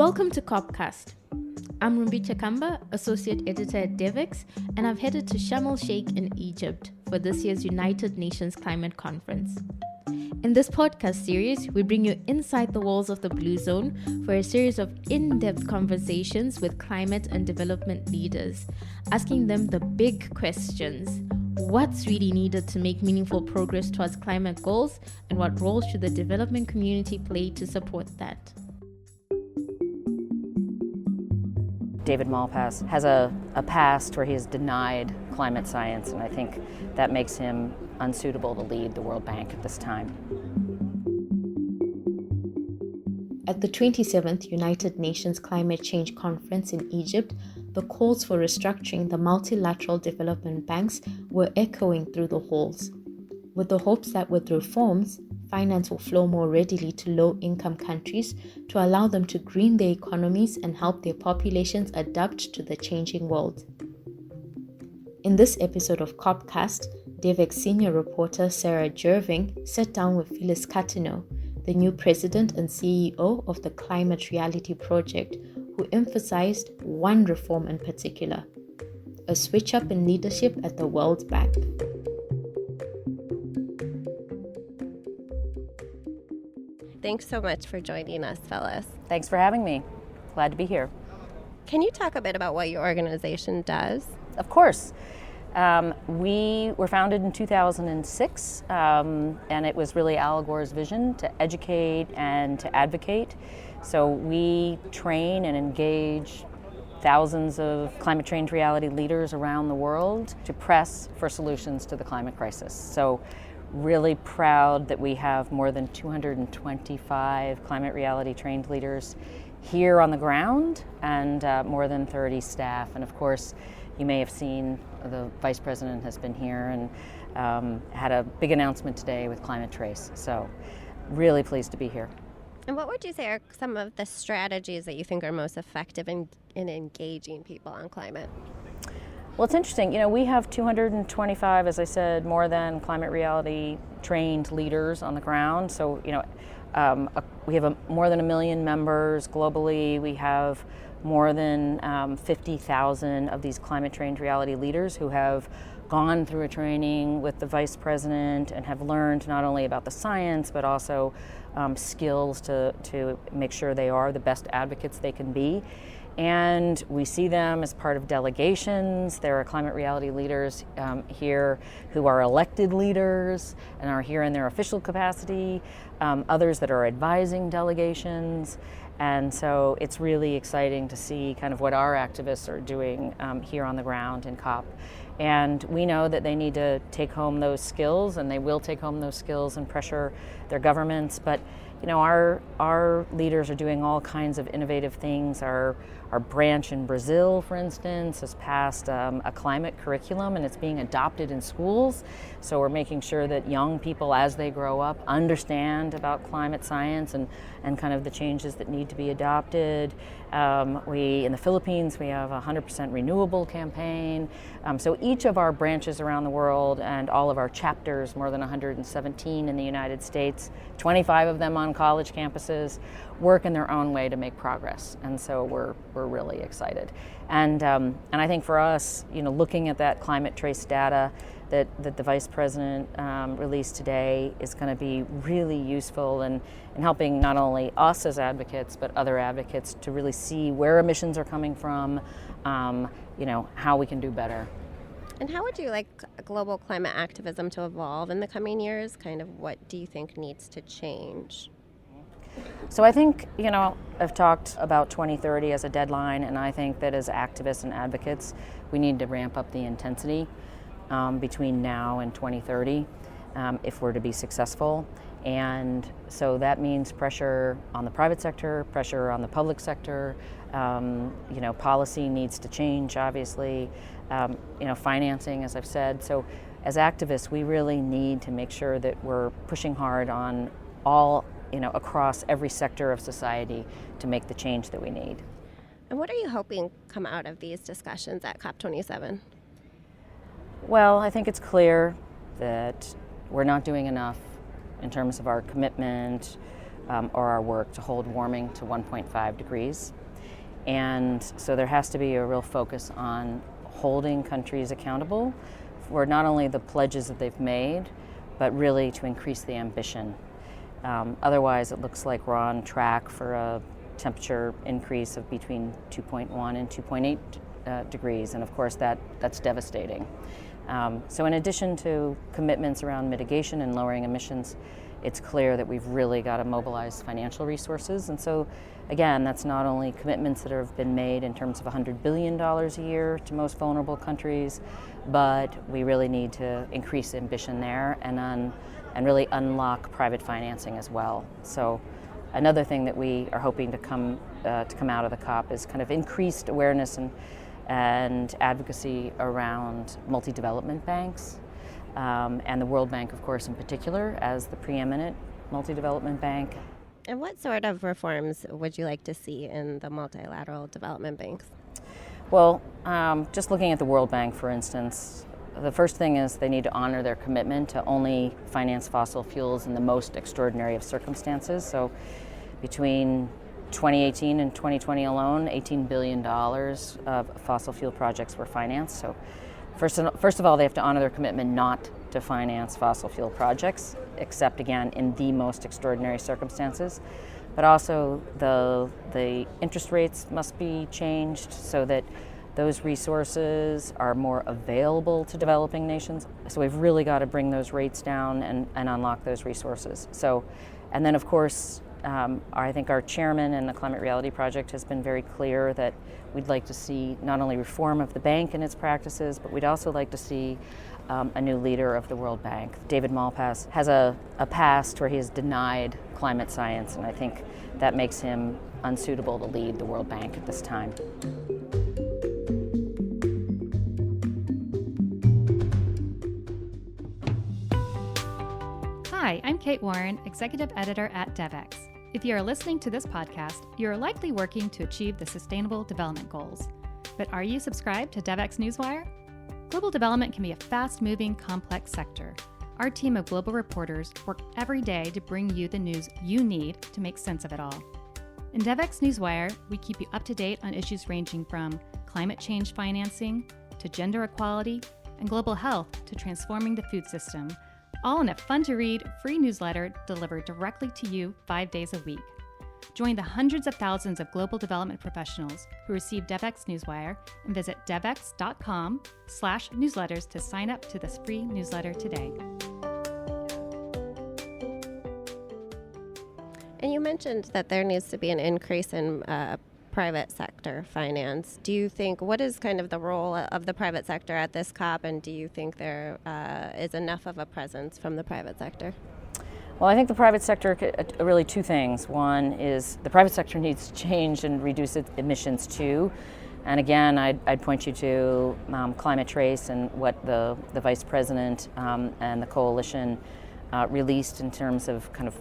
Welcome to COPcast. I'm Rumbi Chakamba, Associate Editor at Devex, and I've headed to Sharm el-Sheikh in Egypt for this year's United Nations Climate Conference. In this podcast series, we bring you inside the walls of the Blue Zone for a series of in-depth conversations with climate and development leaders, asking them the big questions. What's really needed to make meaningful progress towards climate goals, and what role should the development community play to support that? David Malpass has a past where he has denied climate science, and I think that makes him unsuitable to lead the World Bank at this time. At the 27th United Nations Climate Change Conference in Egypt, the calls for restructuring the multilateral development banks were echoing through the halls, with the hopes that with reforms, finance will flow more readily to low-income countries to allow them to green their economies and help their populations adapt to the changing world. In this episode of COPcast, Devex senior reporter Sarah Jerving sat down with Phyllis Cuttino, the new president and CEO of the Climate Reality Project, who emphasized one reform in particular: a switch-up in leadership at the World Bank. Thanks so much for joining us, Phyllis. Thanks for having me. Glad to be here. Can you talk a bit about what your organization does? Of course. We were founded in 2006, and it was really Al Gore's vision to educate and to advocate. So we train and engage thousands of climate change reality leaders around the world to press for solutions to the climate crisis. So really proud that we have more than 225 climate reality trained leaders here on the ground and more than 30 staff. And of course, you may have seen the Vice President has been here and had a big announcement today with Climate Trace. So really pleased to be here. And what would you say are some of the strategies that you think are most effective in engaging people on climate? Well, it's interesting. We have 225, as I said, more than climate reality trained leaders on the ground. So, we have more than 1 million members globally. We have more than 50,000 of these climate trained reality leaders who have gone through a training with the Vice President and have learned not only about the science, but also skills to make sure they are the best advocates they can be. And we see them as part of delegations. There are climate reality leaders here who are elected leaders and are here in their official capacity, others that are advising delegations. And so it's really exciting to see kind of what our activists are doing here on the ground in COP. And we know that they need to take home those skills, and they will take home those skills and pressure their governments. But our leaders are doing all kinds of innovative things. Our branch in Brazil, for instance, has passed a climate curriculum, and it's being adopted in schools. So we're making sure that young people, as they grow up, understand about climate science and kind of the changes that need to be adopted. In the Philippines, we have a 100% renewable campaign. So each of our branches around the world and all of our chapters, more than 117 in the United States, 25 of them on college campuses, work in their own way to make progress. And so we're really excited. And I think for us, looking at that climate trace data that the Vice President released today is going to be really useful in helping not only us as advocates, but other advocates to really see where emissions are coming from, how we can do better. And how would you like global climate activism to evolve in the coming years? Kind of what do you think needs to change? So I think, I've talked about 2030 as a deadline, and I think that as activists and advocates, we need to ramp up the intensity between now and 2030 if we're to be successful. And so that means pressure on the private sector, pressure on the public sector. Policy needs to change, obviously. Financing, as I've said. So as activists, we really need to make sure that we're pushing hard on all, across every sector of society to make the change that we need. And what are you hoping come out of these discussions at COP27? Well, I think it's clear that we're not doing enough in terms of our commitment or our work to hold warming to 1.5 degrees. And so there has to be a real focus on holding countries accountable for not only the pledges that they've made, but really to increase the ambition. Otherwise, it looks like we're on track for a temperature increase of between 2.1 and 2.8 degrees, and of course that's devastating. So in addition to commitments around mitigation and lowering emissions, it's clear that we've really got to mobilize financial resources. And so again, that's not only commitments that have been made in terms of $100 billion a year to most vulnerable countries, but we really need to increase ambition there and really unlock private financing as well. So another thing that we are hoping to come out of the COP is kind of increased awareness and advocacy around multi-development banks, and the World Bank, of course, in particular, as the preeminent multi-development bank. And what sort of reforms would you like to see in the multilateral development banks? Well, just looking at the World Bank, for instance, the first thing is they need to honor their commitment to only finance fossil fuels in the most extraordinary of circumstances. So between 2018 and 2020 alone, $18 billion of fossil fuel projects were financed. So first of all, they have to honor their commitment not to finance fossil fuel projects, except again in the most extraordinary circumstances. But also the interest rates must be changed so that those resources are more available to developing nations. So we've really got to bring those rates down and unlock those resources. So, and then of course, I think our chairman in the Climate Reality Project has been very clear that we'd like to see not only reform of the bank and its practices, but we'd also like to see a new leader of the World Bank. David Malpass has a past where he has denied climate science, and I think that makes him unsuitable to lead the World Bank at this time. Hi, I'm Kate Warren, Executive Editor at Devex. If you are listening to this podcast, you are likely working to achieve the Sustainable Development Goals. But are you subscribed to Devex Newswire? Global development can be a fast-moving, complex sector. Our team of global reporters work every day to bring you the news you need to make sense of it all. In Devex Newswire, we keep you up to date on issues ranging from climate change financing to gender equality and global health to transforming the food system, all in a fun-to-read, free newsletter delivered directly to you 5 days a week. Join the hundreds of thousands of global development professionals who receive Devex Newswire and visit devex.com/newsletters to sign up to this free newsletter today. And you mentioned that there needs to be an increase in private sector finance. Do you think, what is kind of the role of the private sector at this COP, and do you think there is enough of a presence from the private sector? Well, I think the private sector, really two things. One is the private sector needs to change and reduce its emissions too. And again, I'd point you to Climate Trace and what the Vice President and the coalition released in terms of kind of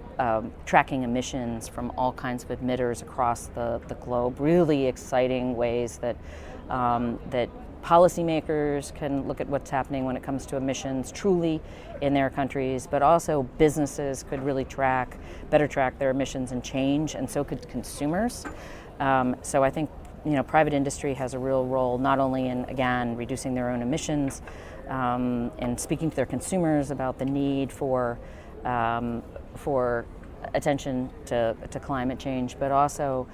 tracking emissions from all kinds of emitters across the globe. Really exciting ways that that policymakers can look at what's happening when it comes to emissions truly in their countries, but also businesses could really better track their emissions and change, and so could consumers. So I think private industry has a real role not only in, again, reducing their own emissions and speaking to their consumers about the need for attention to climate change, but also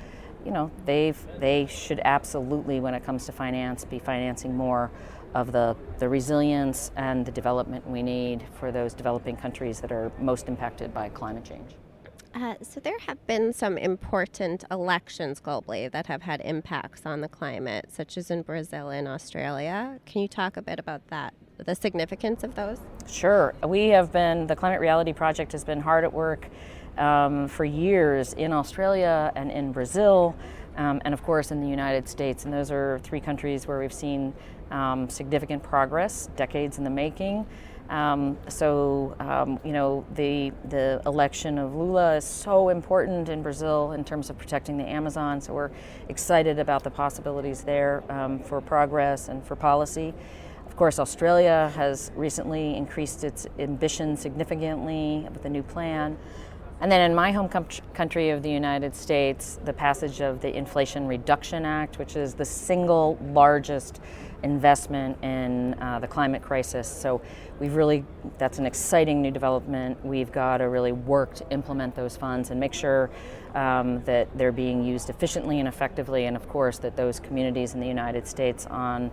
they should absolutely, when it comes to finance, be financing more of the resilience and the development we need for those developing countries that are most impacted by climate change. So there have been some important elections globally that have had impacts on the climate, such as in Brazil and Australia. Can you talk a bit about that, the significance of those? Sure. The Climate Reality Project has been hard at work for years in Australia and in Brazil, and of course in the United States. And those are three countries where we've seen significant progress, decades in the making. The election of Lula is so important in Brazil in terms of protecting the Amazon. So we're excited about the possibilities there for progress and for policy. Of course, Australia has recently increased its ambition significantly with a new plan And then in my home country of the United States, the passage of the Inflation Reduction Act, which is the single largest investment in the climate crisis. So that's an exciting new development. We've got to really work to implement those funds and make sure that they're being used efficiently and effectively, and of course that those communities in the United States on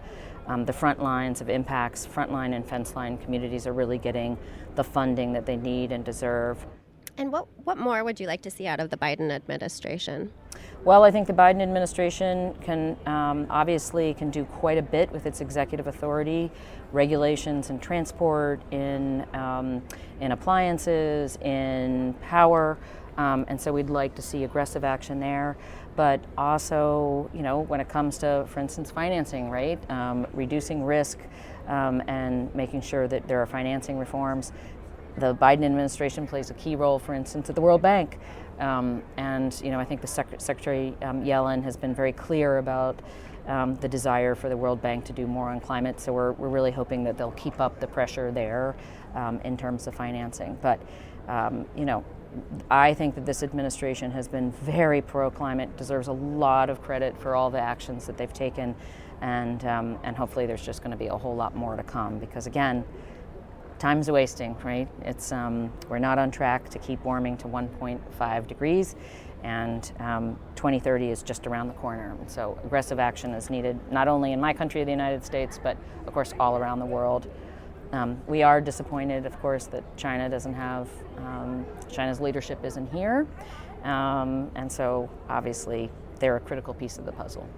the front lines of impacts, frontline and fence line communities are really getting the funding that they need and deserve. And what more would you like to see out of the Biden administration? Well, I think the Biden administration can obviously do quite a bit with its executive authority, regulations in transport, in appliances, in power, and so we'd like to see aggressive action there. But also, when it comes to, for instance, financing, right, reducing risk and making sure that there are financing reforms. The Biden administration plays a key role, for instance, at the World Bank. And I think the Secretary Yellen has been very clear about the desire for the World Bank to do more on climate. So we're really hoping that they'll keep up the pressure there in terms of financing. But, I think that this administration has been very pro-climate, deserves a lot of credit for all the actions that they've taken. And hopefully there's just going to be a whole lot more to come because, again, time's wasting, right? It's we're not on track to keep warming to 1.5 degrees, and 2030 is just around the corner. So aggressive action is needed, not only in my country, the United States, but of course all around the world. We are disappointed, of course, that China doesn't have, China's leadership isn't here, and so obviously they're a critical piece of the puzzle.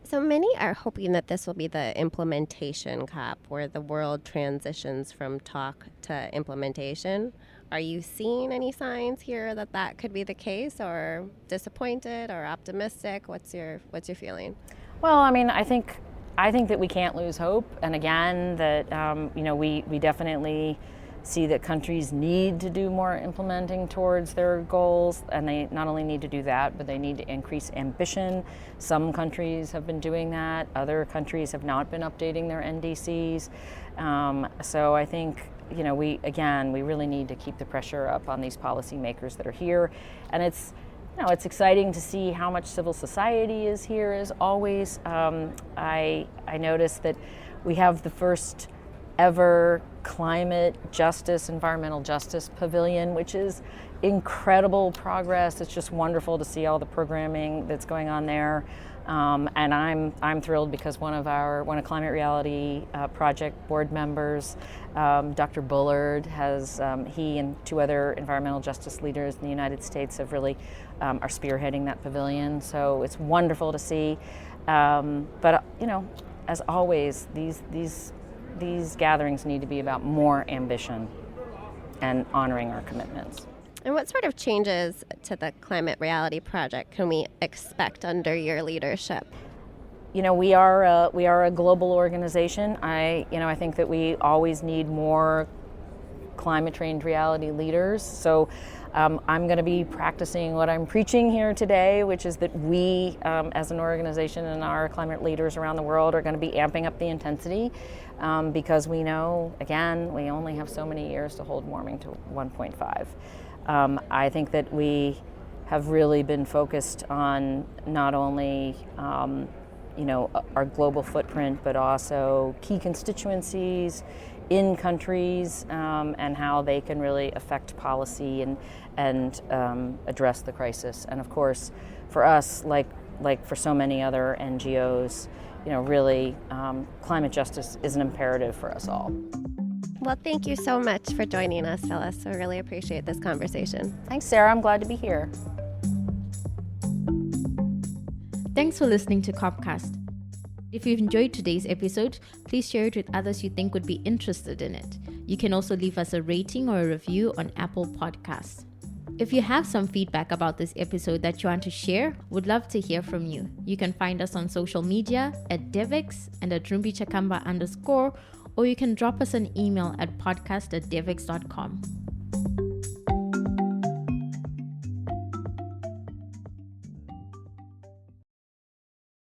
So many are hoping that this will be the implementation COP where the world transitions from talk to implementation. Are you seeing any signs here that could be the case, or disappointed or optimistic? What's your feeling? Well, I mean, I think that we can't lose hope, and again, that we definitely see that countries need to do more implementing towards their goals, and they not only need to do that, but they need to increase ambition. Some countries have been doing that. Other countries have not been updating their NDCs. So I think, we really need to keep the pressure up on these policymakers that are here. And it's exciting to see how much civil society is here, as always. I noticed that we have the first ever climate justice, environmental justice pavilion, which is incredible progress. It's just wonderful to see all the programming that's going on there. And I'm thrilled because one of Climate Reality project board members, Dr. Bullard, he and two other environmental justice leaders in the United States have really are spearheading that pavilion. So it's wonderful to see. But as always, these gatherings need to be about more ambition and honoring our commitments. And what sort of changes to the Climate Reality Project can we expect under your leadership? We are a global organization. I think that we always need more climate-trained reality leaders. So I'm going to be practicing what I'm preaching here today, which is that we, as an organization and our climate leaders around the world, are going to be amping up the intensity because we know, again, we only have so many years to hold warming to 1.5. I think that we have really been focused on not only our global footprint, but also key constituencies in countries and how they can really affect policy and address the crisis. And of course, for us, like for so many other NGOs, really climate justice is an imperative for us all. Well, thank you so much for joining us, Phyllis. I really appreciate this conversation. Thanks, Sarah. I'm glad to be here. Thanks for listening to COPcast. If you've enjoyed today's episode, please share it with others you think would be interested in it. You can also leave us a rating or a review on Apple Podcasts. If you have some feedback about this episode that you want to share, would love to hear from you. You can find us on social media at Devex and at rumbichakamba_, or you can drop us an email at podcast@devex.com.